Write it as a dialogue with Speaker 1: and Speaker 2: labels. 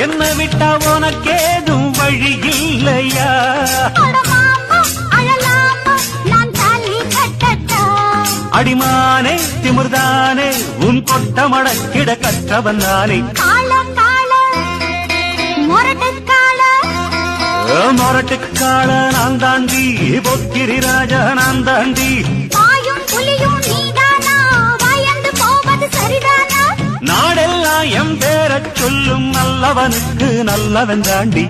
Speaker 1: என்ன விட்டா உனக்கேதும் வழி இல்லையா? அடிமானே திமிர்தானே உன் கொட்ட மடக்கிட கற்றவன் நானே. மொரட்டுக்கால நான் தாண்டி பொக்கிரி ராஜா நான் தாண்டி. நாடெல்லாம் எம் பேரச் சொல்லும் நல்லவனுக்கு நல்லவன் தாண்டி.